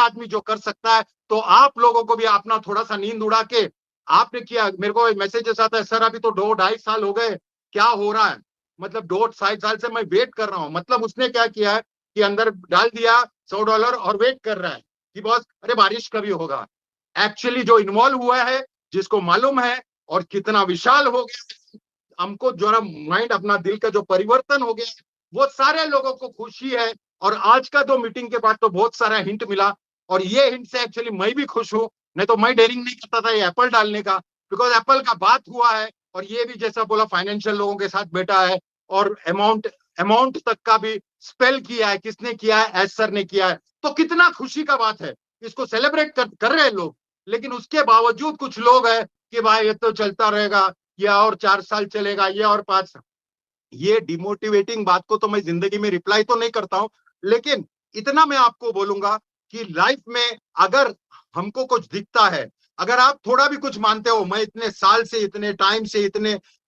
आदमी जो कर सकता है, तो आप लोगों को भी अपना थोड़ा सा नींद उड़ा के आपने किया। मेरे को मैसेजेस आता है, सर अभी तो 2-2.5 साल हो गए, क्या हो रहा है? मतलब 2-2.5 साल से मैं वेट कर रहा हूँ। मतलब उसने क्या किया है कि अंदर डाल दिया $100 और वेट कर रहा है कि बॉस अरे बारिश कभी होगा। एक्चुअली जो इन्वॉल्व हुआ है, जिसको मालूम है और कितना विशाल हो गया, हमको जो है माइंड, अपना दिल का जो परिवर्तन हो गया, वो सारे लोगों को खुशी है। और आज का दो मीटिंग के बाद तो बहुत सारा हिंट मिला, और ये हिंट से एक्चुअली मैं भी खुश हूं। नहीं तो मैं डेयरिंग नहीं करता था ये एप्पल डालने का, बिकॉज एप्पल का बात हुआ है। और ये भी जैसा बोला फाइनेंशियल लोगों के साथ बैठा है, और अमाउंट अमाउंट तक का भी स्पेल किया है। किसने किया है? एस सर ने किया है। तो कितना खुशी का बात है, इसको सेलिब्रेट कर रहे हैं लोग। लेकिन उसके बावजूद कुछ लोग हैं कि भाई ये तो चलता रहेगा, ये और 4 साल चलेगा, ये और 5 साल। ये डिमोटिवेटिंग बात को तो मैं जिंदगी में रिप्लाई तो नहीं करता हूं, लेकिन इतना मैं आपको बोलूंगा कि लाइफ में अगर हमको कुछ दिखता है, अगर आप थोड़ा भी कुछ मानते हो, मैं इतने साल से, इतने टाइम से,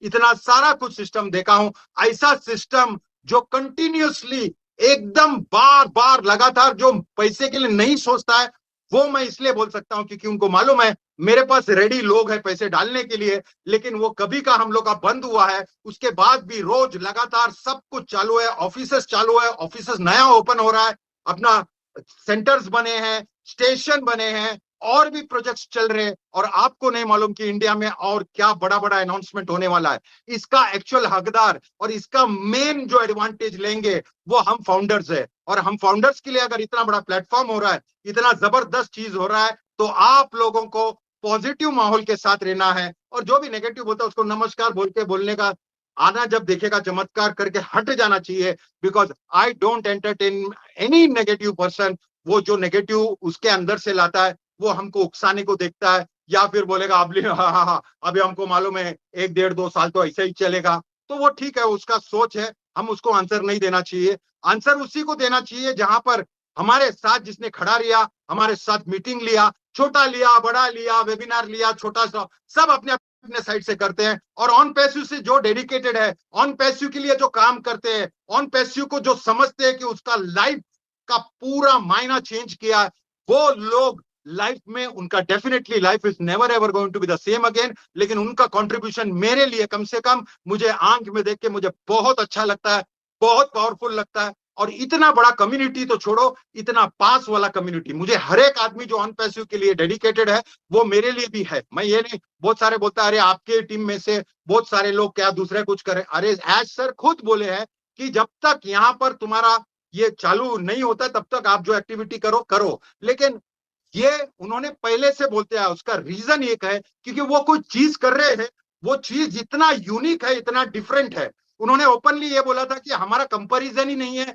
इतना सारा कुछ सिस्टम देखा हूं, ऐसा सिस्टम जो कंटिन्यूअसली एकदम बार बार लगातार जो पैसे के लिए नहीं सोचता है, वो मैं इसलिए बोल सकता हूं क्योंकि उनको मालूम है मेरे पास रेडी लोग हैं पैसे डालने के लिए। लेकिन वो कभी का हम लोग का बंद हुआ है, उसके बाद भी रोज लगातार सब कुछ चालू है, ऑफिसेस चालू है, ऑफिसेस नया ओपन हो रहा है, अपना सेंटर्स बने हैं, स्टेशन बने हैं, और भी प्रोजेक्ट्स चल रहे हैं। और आपको नहीं मालूम कि इंडिया में और क्या बड़ा बड़ा अनाउंसमेंट होने वाला है। इसका एक्चुअल हकदार और इसका मेन जो एडवांटेज लेंगे वो हम फाउंडर्स है। और हम फाउंडर्स के लिए अगर इतना बड़ा प्लेटफॉर्म हो रहा है, इतना जबरदस्त चीज हो रहा है, तो आप लोगों को पॉजिटिव माहौल के साथ रहना है। और जो भी नेगेटिव बोलता है उसको नमस्कार बोल के बोलने का आना, जब देखेगा चमत्कार करके हट जाना चाहिए। Because I don't entertain any negative person. वो जो नेगेटिव उसके अंदर से लाता है, वो हमको उकसाने को देखता है, या फिर बोलेगा अभी हाँ हाँ हाँ अभी हमको मालूम है 1-1.5-2 साल तो ऐसे ही चलेगा। तो वो ठीक है, उसका सोच है, हम उसको आंसर नहीं देना चाहिए। आंसर उसी को देना चाहिए जहां पर हमारे साथ जिसने खड़ा रिया, हमारे साथ मीटिंग लिया, छोटा लिया, बड़ा लिया, वेबिनार लिया, छोटा सा, सब अपने अपने साइड से करते हैं। और ऑन पैसिव से जो डेडिकेटेड है, ऑन पैसिव के लिए जो काम करते हैं, ऑन पैसिव को जो समझते हैं कि उसका लाइफ का पूरा मायना चेंज किया, वो लोग लाइफ में उनका definitely life is never ever going to be the same again. लेकिन उनका कंट्रीब्यूशन मेरे लिए कम से कम मुझे आंख में देख के मुझे बहुत अच्छा लगता है, बहुत पावरफुल लगता है। और इतना बड़ा कम्युनिटी तो छोड़ो, इतना पास वाला कम्युनिटी, मुझे हर एक आदमी जो ऑन पैसिव के लिए डेडिकेटेड है वो मेरे लिए भी है। मैं ये नहीं, बहुत सारे बोलता है अरे आपके टीम में से बहुत सारे लोग क्या दूसरे कुछ करें। अरे एज सर खुद बोले हैं कि जब तक यहाँ पर तुम्हारा ये चालू नहीं होता तब तक आप जो एक्टिविटी करो करो। लेकिन ये उन्होंने पहले से बोलते हैं, उसका रीजन एक है क्योंकि वो कोई चीज कर रहे हैं, वो चीज इतना यूनिक है, इतना डिफरेंट है। उन्होंने ओपनली ये बोला था कि हमारा कंपैरिजन ही नहीं है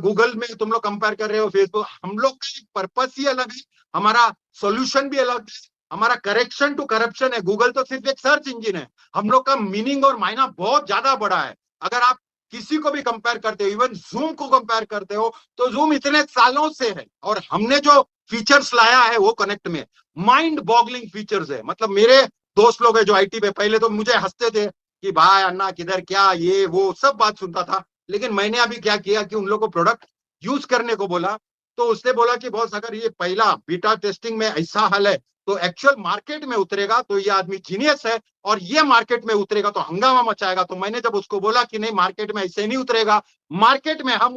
गूगल में तुम लोग कंपेयर कर रहे हो, फेसबुक, हम लोग का पर्पस ही अलग है, हमारा सॉल्यूशन भी अलग है, हमारा करेक्शन टू करप्शन है। गूगल तो सिर्फ एक सर्च इंजिन है, हम लोग का मीनिंग और मायना बहुत ज्यादा बड़ा है। अगर आप किसी को भी कंपेयर करते हो, इवन जूम को कंपेयर करते हो, तो जूम इतने सालों से है और हमने जो फीचर्स लाया है वो कनेक्ट में माइंड बॉगलिंग फीचर्स है। मतलब मेरे दोस्त लोग हैं जो आईटी पे, पहले तो मुझे हंसते थे कि भाई अन्ना किधर क्या ये वो सब बात सुनता था। लेकिन मैंने अभी क्या किया कि उन लोगों को प्रोडक्ट यूज करने को बोला, तो उसने बोला कि बॉस अगर ये पहला बीटा टेस्टिंग में ऐसा हाल है तो एक्चुअल मार्केट में उतरेगा तो ये आदमी जीनियस है, और ये मार्केट में उतरेगा तो हंगामा मचाएगा। तो मैंने जब उसको बोला कि नहीं मार्केट में ऐसे नहीं उतरेगा, मार्केट में हम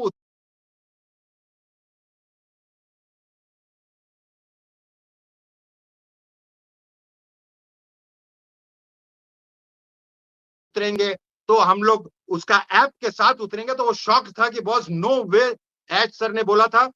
उतरेंगे, तो हम लोग उसका ऐप के साथ उतरेंगे। तो वो शॉक था कि बॉस नो वे, एच सर ने बोला था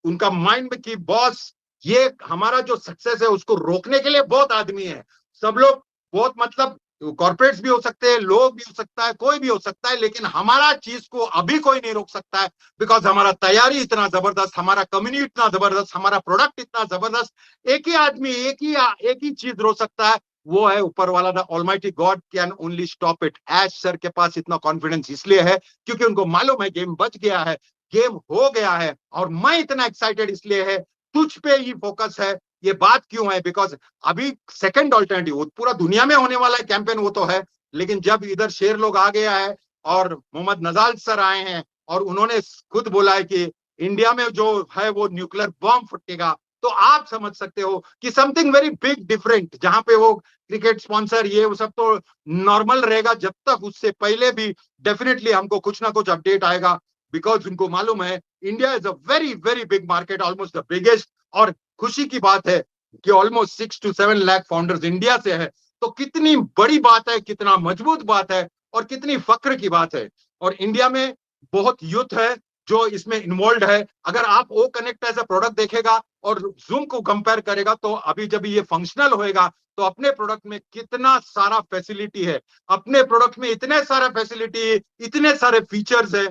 उनका माइंड में कि बॉस ये हमारा जो सक्सेस है उसको रोकने के लिए बहुत आदमी है, सब लोग बहुत, मतलब कॉर्पोरेट्स भी हो सकते हैं, लोग भी हो सकता है, कोई भी हो सकता है, लेकिन हमारा चीज को अभी कोई नहीं रोक सकता है। बिकॉज हमारा तैयारी इतना जबरदस्त, हमारा कम्युनिटी इतना जबरदस्त, हमारा प्रोडक्ट इतना जबरदस्त। एक ही आदमी एक ही चीज रोक सकता है, वो है ऊपर वाला, the almighty god can only stop it. As sir के पास इतना कॉन्फिडेंस इसलिए है क्योंकि उनको मालूम है गेम बच गया है, गेम हो गया है। और मैं इतना एक्साइटेड इसलिए है, तुझ पे ही फोकस है। ये बात क्यों है? बिकॉज अभी सेकंड ऑल्टरनेटिव पूरा दुनिया में होने वाला है कैंपेन, वो तो है, लेकिन जब इधर शेर लोग आ गया है और मोहम्मद नजाल सर आए हैं और उन्होंने खुद बोला है कि इंडिया में जो है वो न्यूक्लियर बॉम्ब फटेगा, तो आप समझ सकते हो कि समथिंग वेरी बिग डिफरेंट, जहां पे वो क्रिकेट स्पॉन्सर ये वो सब तो नॉर्मल रहेगा, जब तक उससे पहले भी डेफिनेटली हमको कुछ ना कुछ अपडेट आएगा, बिकॉज उनको मालूम है India is a very very big market, almost the biggest. और खुशी की बात है कि almost 6 to 7 lakh founders India से है, तो कितनी बड़ी बात है, कितना मजबूत बात है, और कितनी फक्र की बात है। और इंडिया में बहुत यूथ है जो इसमें इन्वॉल्व है। अगर आप O connect as a product देखेगा और जूम को कंपेयर करेगा, तो अभी जब ये फंक्शनल होएगा तो अपने प्रोडक्ट में कितना सारा फैसिलिटी है, अपने प्रोडक्ट में इतने सारे फैसिलिटी, इतने सारे फीचर्स है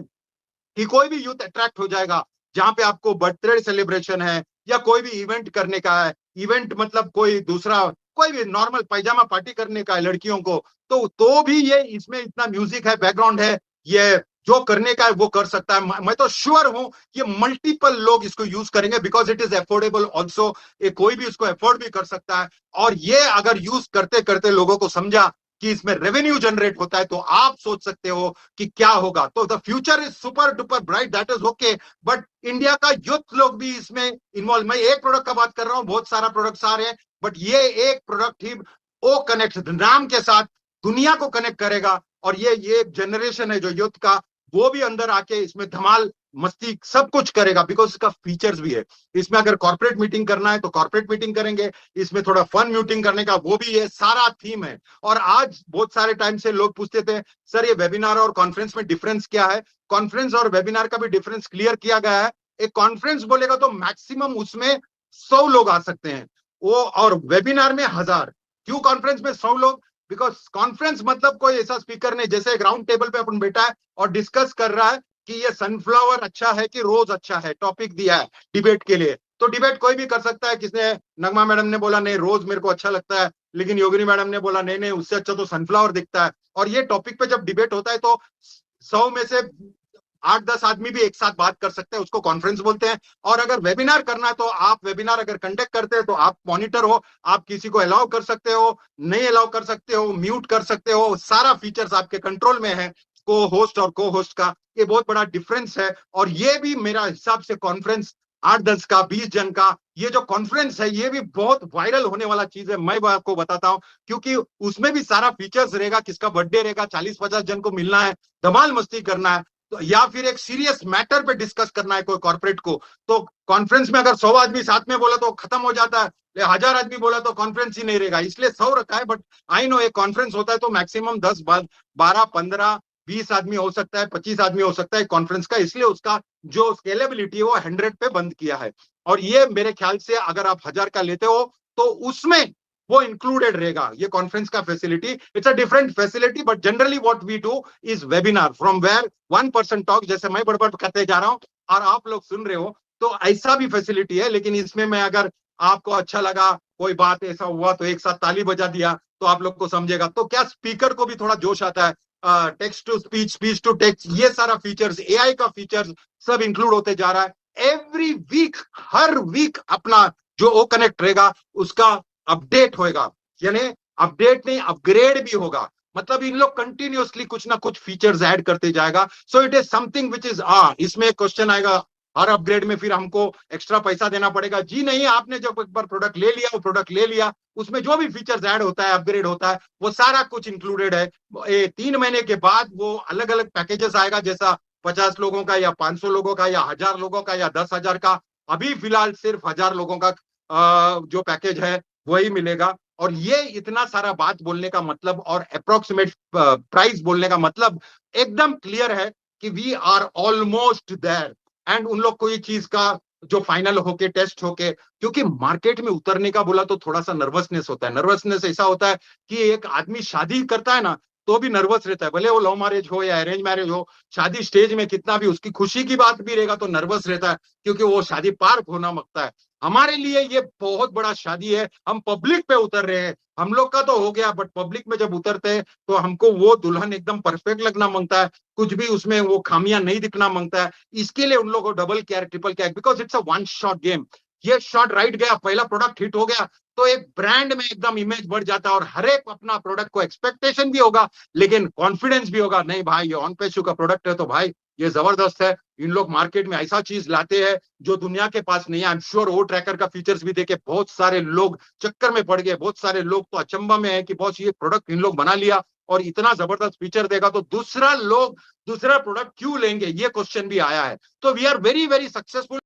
कि कोई भी यूथ अट्रैक्ट हो जाएगा। जहां पे आपको बर्थडे सेलिब्रेशन है या कोई भी इवेंट करने का है, इवेंट मतलब कोई दूसरा कोई भी नॉर्मल पैजामा पार्टी करने का है लड़कियों को, तो भी ये इसमें इतना म्यूजिक है, बैकग्राउंड है, ये जो करने का है वो कर सकता है। मैं तो श्योर हूं कि मल्टीपल लोग इसको यूज करेंगे, because it is affordable also. कोई भी इसको अफोर्ड भी कर सकता है। और ये अगर यूज करते करते लोगों को समझा कि इसमें रेवेन्यू जनरेट होता है, तो आप सोच सकते हो कि क्या होगा। तो the future is super duper bright, that is okay. But India का यूथ लोग भी इसमें इन्वॉल्व, मैं एक प्रोडक्ट का बात कर रहा हूं, बहुत सारा प्रोडक्ट्स आ रहे हैं, बट ये एक प्रोडक्ट ही ओ कनेक्ट नाम के साथ दुनिया को कनेक्ट करेगा। और ये जनरेशन है जो यूथ का, वो भी अंदर आके इसमें धमाल मस्ती सब कुछ करेगा, बिकॉज इसका फीचर्स भी है। इसमें अगर कॉर्पोरेट मीटिंग करना है तो कॉर्पोरेट मीटिंग करेंगे, इसमें थोड़ा फन मीटिंग करने का वो भी है, सारा थीम है। और आज बहुत सारे टाइम से लोग पूछते थे सर ये वेबिनार और कॉन्फ्रेंस में डिफरेंस क्या है। कॉन्फ्रेंस और वेबिनार का भी डिफरेंस क्लियर किया गया है। एक कॉन्फ्रेंस बोलेगा तो मैक्सिमम उसमें 100 लोग आ सकते हैं, वो, और वेबिनार में 1000। क्यों कॉन्फ्रेंस में 100 लोग? बिकॉज कॉन्फ्रेंस मतलब कोई ऐसा स्पीकर नहीं, जैसे एक राउंड टेबल पे अपन बैठा है और डिस्कस कर रहा है कि ये सनफ्लावर अच्छा है कि रोज अच्छा है, टॉपिक दिया है डिबेट के लिए, तो डिबेट कोई भी कर सकता है। किसने, नगमा मैडम ने बोला नहीं रोज मेरे को अच्छा लगता है, लेकिन योगिनी मैडम ने बोला नहीं नहीं उससे अच्छा तो सनफ्लावर दिखता है। और ये टॉपिक पे जब डिबेट होता है तो 100 में से 8-10 आदमी भी एक साथ बात कर सकते हैं, उसको कॉन्फ्रेंस बोलते हैं। और अगर वेबिनार करना है तो आप वेबिनार अगर कंडक्ट करते हैं तो आप मॉनिटर हो, आप किसी को अलाउ कर सकते हो, नहीं अलाउ कर सकते हो, म्यूट कर सकते हो, सारा फीचर्स आपके कंट्रोल में है। को होस्ट और को होस्ट का ये बहुत बड़ा डिफरेंस है। और ये भी मेरा हिसाब से कॉन्फ्रेंस 8-10 का 20 जन का ये जो कॉन्फ्रेंस है ये भी बहुत वायरल होने वाला चीज है, मैं आपको बताता हूं। क्योंकि उसमें भी सारा फीचर्स रहेगा, किसका बर्थडे रहेगा, 40-50 जन को मिलना है, धमाल मस्ती करना है, तो या फिर एक सीरियस मैटर पे डिस्कस करना है कोई कॉर्पोरेट को, तो कॉन्फ्रेंस में अगर 100 आदमी साथ में बोला तो खत्म हो जाता है, 1000 आदमी बोला तो कॉन्फ्रेंस ही नहीं रहेगा, इसलिए 100 रखा है। बट आई नो एक कॉन्फ्रेंस होता है तो मैक्सिमम 10 12 15 20 आदमी हो सकता है, 25 आदमी हो सकता है कॉन्फ्रेंस का, इसलिए उसका जो स्केलेबिलिटी है वो 100 पे बंद किया है। और ये मेरे ख्याल से अगर आप 1000 का लेते हो तो उसमें वो इंक्लूडेड रहेगा, ये कॉन्फ्रेंस का facility. It's a different facility, but generally what we do is webinar from where 1 person talk, जैसे मैं बड़बड़ करते जा रहा हूं और आप लोग सुन रहे हो, तो ऐसा भी फैसिलिटी है। लेकिन इसमें मैं अगर आपको अच्छा लगा, कोई बात ऐसा हुआ तो एक साथ ताली बजा दिया तो आप लोग को समझेगा, तो क्या स्पीकर को भी थोड़ा जोश आता है, text to speech, speech to text, ये सारा फीचर्स, एआई का फीचर्स सब इंक्लूड होते जा रहा है। एवरी वीक, हर वीक अपना जो ओ कनेक्ट रहेगा उसका अपडेट होएगा, यानी अपडेट नहीं अपग्रेड भी होगा। मतलब इन लोग कंटिन्यूअसली कुछ ना कुछ फीचर्स ऐड करते जाएगा। So it is something which is, इसमें क्वेश्चन आएगा हर अपग्रेड में फिर हमको एक्स्ट्रा पैसा देना पड़ेगा? जी नहीं, आपने जब एक बार प्रोडक्ट ले लिया, वो प्रोडक्ट ले लिया, उसमें जो भी फीचर्स ऐड होता है, अपग्रेड होता है, वो सारा कुछ इंक्लूडेड है। 3 महीने के बाद वो अलग अलग पैकेजेस आएगा, जैसा 50 लोगों का या 500 लोगों का या 1000 लोगों का या 10,000 का। अभी फिलहाल सिर्फ 1000 लोगों का जो पैकेज है वही मिलेगा। और ये इतना सारा बात बोलने का मतलब और अप्रोक्सीमेट प्राइस बोलने का मतलब एकदम क्लियर है कि we are almost there. And उन लोग को ये चीज का जो फाइनल होके टेस्ट होके, क्योंकि मार्केट में उतरने का बोला तो थोड़ा सा नर्वसनेस होता है। नर्वसनेस ऐसा होता है कि एक आदमी शादी करता है ना तो भी नर्वस रहता है, भले वो लव मैरिज हो या अरेंज मैरिज हो। शादी स्टेज में कितना भी उसकी खुशी की बात भी रहेगा तो नर्वस रहता है, क्योंकि वो शादी पार होना मांगता है। हमारे लिए ये बहुत बड़ा शादी है, हम पब्लिक पे उतर रहे हैं। हम लोग का तो हो गया, बट पब्लिक में जब उतरते हैं तो हमको वो दुल्हन एकदम परफेक्ट लगना मांगता है, कुछ भी उसमें वो खामियां नहीं दिखना मांगता है। इसके लिए उन लोगों को double care, triple care, because it's a one shot game. ये शॉट राइट गया, पहला प्रोडक्ट हिट हो गया तो एक ब्रांड में एकदम इमेज बढ़ जाता है, और हर एक अपना प्रोडक्ट को एक्सपेक्टेशन भी होगा लेकिन कॉन्फिडेंस भी होगा, नहीं भाई ये ऑन पेशू का प्रोडक्ट है तो भाई ये जबरदस्त है। इन लोग मार्केट में ऐसा चीज लाते हैं जो दुनिया के पास नहीं है। आई एम श्योर वो ट्रैकर का फीचर्स भी देखे बहुत सारे लोग चक्कर में पड़ गए, बहुत सारे लोग तो अचंबा में है कि बॉस ये प्रोडक्ट इन लोग बना लिया और इतना जबरदस्त फीचर देगा तो दूसरा प्रोडक्ट क्यों लेंगे, ये क्वेश्चन भी आया है। तो we are very very successful.